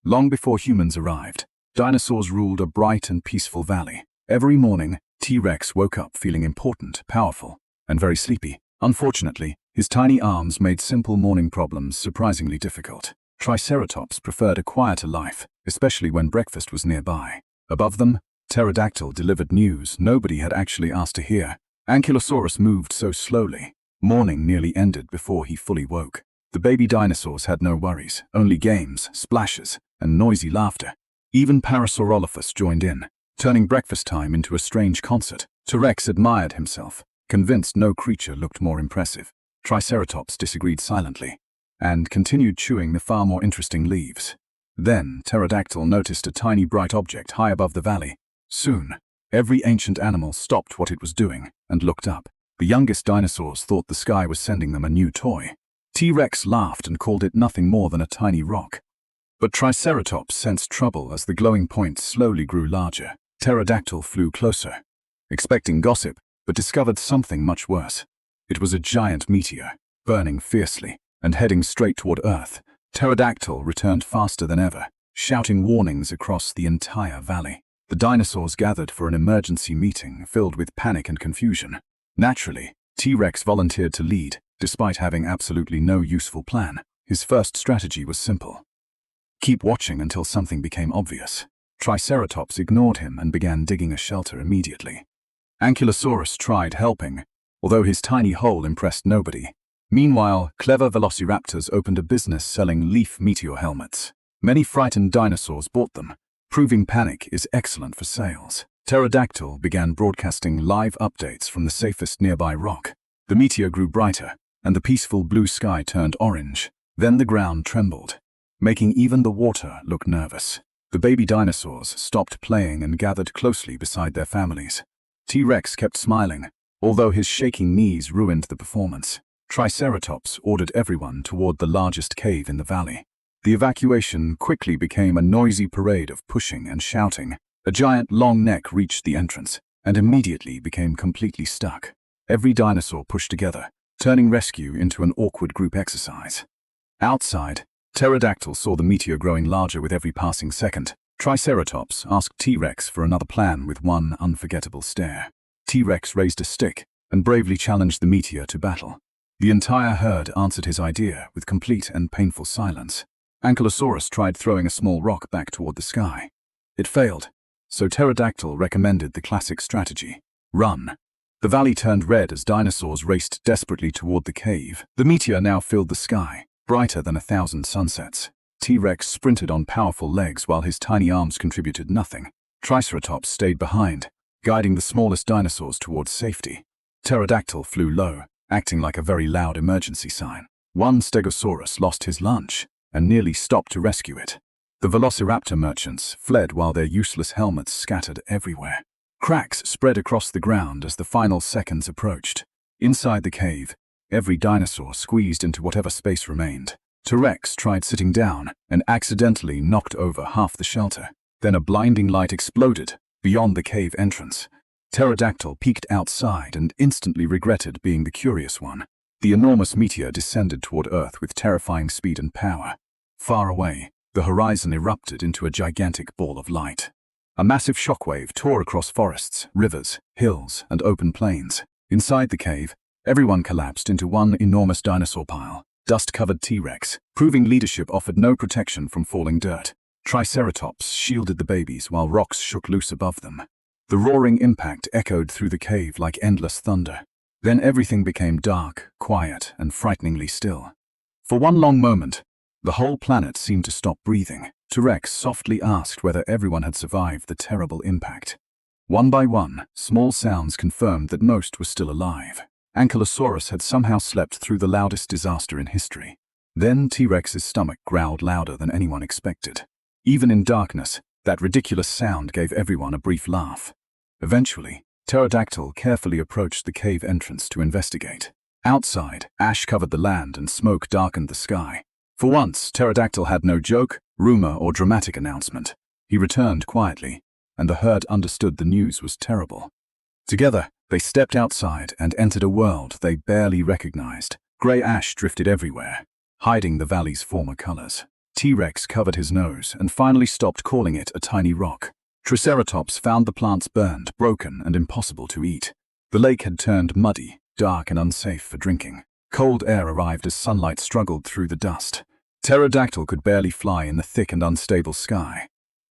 Long before humans arrived, dinosaurs ruled a bright and peaceful valley. Every morning, T-Rex woke up feeling important, powerful, and very sleepy. Unfortunately, his tiny arms made simple morning problems surprisingly difficult. Triceratops preferred a quieter life, especially when breakfast was nearby. Above them, Pterodactyl delivered news nobody had actually asked to hear. Ankylosaurus moved so slowly. Morning nearly ended before he fully woke. The baby dinosaurs had no worries, only games, splashes, and noisy laughter. Even Parasaurolophus joined in, turning breakfast time into a strange concert. T-Rex admired himself, convinced no creature looked more impressive. Triceratops disagreed silently, and continued chewing the far more interesting leaves. Then, Pterodactyl noticed a tiny bright object high above the valley. Soon, every ancient animal stopped what it was doing and looked up. The youngest dinosaurs thought the sky was sending them a new toy. T-Rex laughed and called it nothing more than a tiny rock. But Triceratops sensed trouble as the glowing point slowly grew larger. Pterodactyl flew closer, expecting gossip, but discovered something much worse. It was a giant meteor, burning fiercely and heading straight toward Earth. Pterodactyl returned faster than ever, shouting warnings across the entire valley. The dinosaurs gathered for an emergency meeting filled with panic and confusion. Naturally, T-Rex volunteered to lead, despite having absolutely no useful plan. His first strategy was simple: keep watching until something became obvious. Triceratops ignored him and began digging a shelter immediately. Ankylosaurus tried helping, although his tiny hole impressed nobody. Meanwhile, clever velociraptors opened a business selling leaf meteor helmets. Many frightened dinosaurs bought them, proving panic is excellent for sales. Pterodactyl began broadcasting live updates from the safest nearby rock. The meteor grew brighter, and the peaceful blue sky turned orange. Then the ground trembled, making even the water look nervous. The baby dinosaurs stopped playing and gathered closely beside their families. T-Rex kept smiling, although his shaking knees ruined the performance. Triceratops ordered everyone toward the largest cave in the valley. The evacuation quickly became a noisy parade of pushing and shouting. A giant long neck reached the entrance and immediately became completely stuck. Every dinosaur pushed together, turning rescue into an awkward group exercise. Outside, Pterodactyl saw the meteor growing larger with every passing second. Triceratops asked T-Rex for another plan with one unforgettable stare. T-Rex raised a stick and bravely challenged the meteor to battle. The entire herd answered his idea with complete and painful silence. Ankylosaurus tried throwing a small rock back toward the sky. It failed, so Pterodactyl recommended the classic strategy: run. The valley turned red as dinosaurs raced desperately toward the cave. The meteor now filled the sky, brighter than 1,000 sunsets. T-Rex sprinted on powerful legs while his tiny arms contributed nothing. Triceratops stayed behind, guiding the smallest dinosaurs towards safety. Pterodactyl flew low, acting like a very loud emergency sign. One Stegosaurus lost his lunch and nearly stopped to rescue it. The velociraptor merchants fled while their useless helmets scattered everywhere. Cracks spread across the ground as the final seconds approached. Inside the cave, every dinosaur squeezed into whatever space remained. T-Rex tried sitting down and accidentally knocked over half the shelter. Then a blinding light exploded beyond the cave entrance. Pterodactyl peeked outside and instantly regretted being the curious one. The enormous meteor descended toward Earth with terrifying speed and power. Far away, the horizon erupted into a gigantic ball of light. A massive shockwave tore across forests, rivers, hills, and open plains. Inside the cave, everyone collapsed into one enormous dinosaur pile. Dust-covered T-Rex, proving leadership offered no protection from falling dirt. Triceratops shielded the babies while rocks shook loose above them. The roaring impact echoed through the cave like endless thunder. Then everything became dark, quiet, and frighteningly still. For one long moment, the whole planet seemed to stop breathing. T-Rex softly asked whether everyone had survived the terrible impact. One by one, small sounds confirmed that most were still alive. Ankylosaurus had somehow slept through the loudest disaster in history. Then T-Rex's stomach growled louder than anyone expected. Even in darkness, that ridiculous sound gave everyone a brief laugh. Eventually, Pterodactyl carefully approached the cave entrance to investigate. Outside, ash covered the land and smoke darkened the sky. For once, Pterodactyl had no joke, rumor, or dramatic announcement. He returned quietly, and the herd understood the news was terrible. Together, they stepped outside and entered a world they barely recognized. Gray ash drifted everywhere, hiding the valley's former colors. T-Rex covered his nose and finally stopped calling it a tiny rock. Triceratops found the plants burned, broken, and impossible to eat. The lake had turned muddy, dark, and unsafe for drinking. Cold air arrived as sunlight struggled through the dust. Pterodactyl could barely fly in the thick and unstable sky.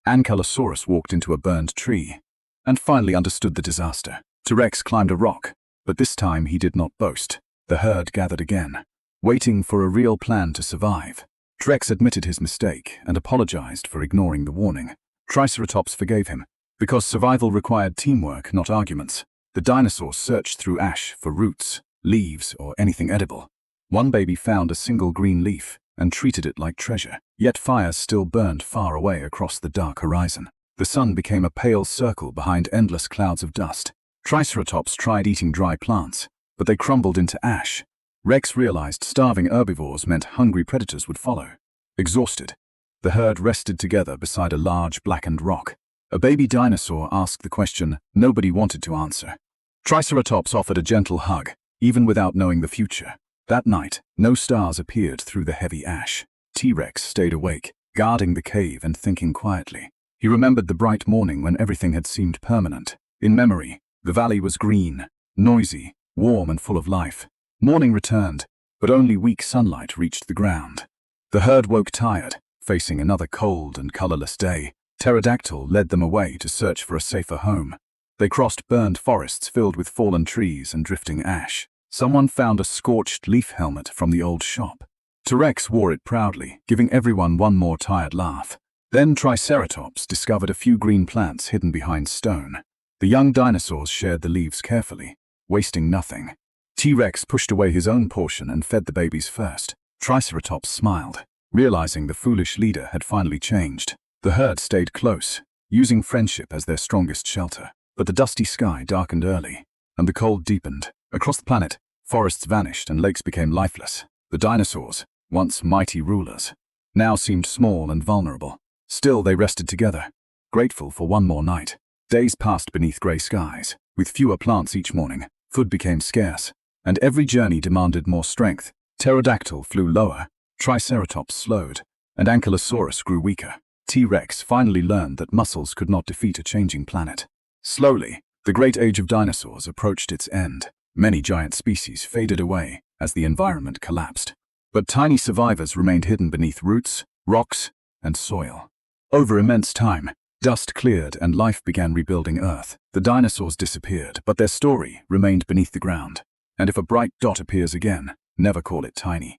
Ankylosaurus walked into a burned tree and finally understood the disaster. T-Rex climbed a rock, but this time he did not boast. The herd gathered again, waiting for a real plan to survive. T-Rex admitted his mistake and apologized for ignoring the warning. Triceratops forgave him, because survival required teamwork, not arguments. The dinosaurs searched through ash for roots, leaves, or anything edible. One baby found a single green leaf and treated it like treasure. Yet fires still burned far away across the dark horizon. The sun became a pale circle behind endless clouds of dust. Triceratops tried eating dry plants, but they crumbled into ash. Rex realized starving herbivores meant hungry predators would follow. Exhausted, the herd rested together beside a large blackened rock. A baby dinosaur asked the question nobody wanted to answer. Triceratops offered a gentle hug, even without knowing the future. That night, no stars appeared through the heavy ash. T-Rex stayed awake, guarding the cave and thinking quietly. He remembered the bright morning when everything had seemed permanent. In memory, the valley was green, noisy, warm, and full of life. Morning returned, but only weak sunlight reached the ground. The herd woke tired, facing another cold and colorless day. Pterodactyl led them away to search for a safer home. They crossed burned forests filled with fallen trees and drifting ash. Someone found a scorched leaf helmet from the old shop. T-Rex wore it proudly, giving everyone one more tired laugh. Then Triceratops discovered a few green plants hidden behind stone. The young dinosaurs shared the leaves carefully, wasting nothing. T-Rex pushed away his own portion and fed the babies first. Triceratops smiled, realizing the foolish leader had finally changed. The herd stayed close, using friendship as their strongest shelter. But the dusty sky darkened early, and the cold deepened. Across the planet, forests vanished and lakes became lifeless. The dinosaurs, once mighty rulers, now seemed small and vulnerable. Still, they rested together, grateful for one more night. Days passed beneath gray skies. With fewer plants each morning, food became scarce, and every journey demanded more strength. Pterodactyl flew lower, Triceratops slowed, and Ankylosaurus grew weaker. T-Rex finally learned that muscles could not defeat a changing planet. Slowly, the great age of dinosaurs approached its end. Many giant species faded away as the environment collapsed. But tiny survivors remained hidden beneath roots, rocks, and soil. Over immense time, dust cleared and life began rebuilding Earth. The dinosaurs disappeared, but their story remained beneath the ground. And if a bright dot appears again, never call it tiny.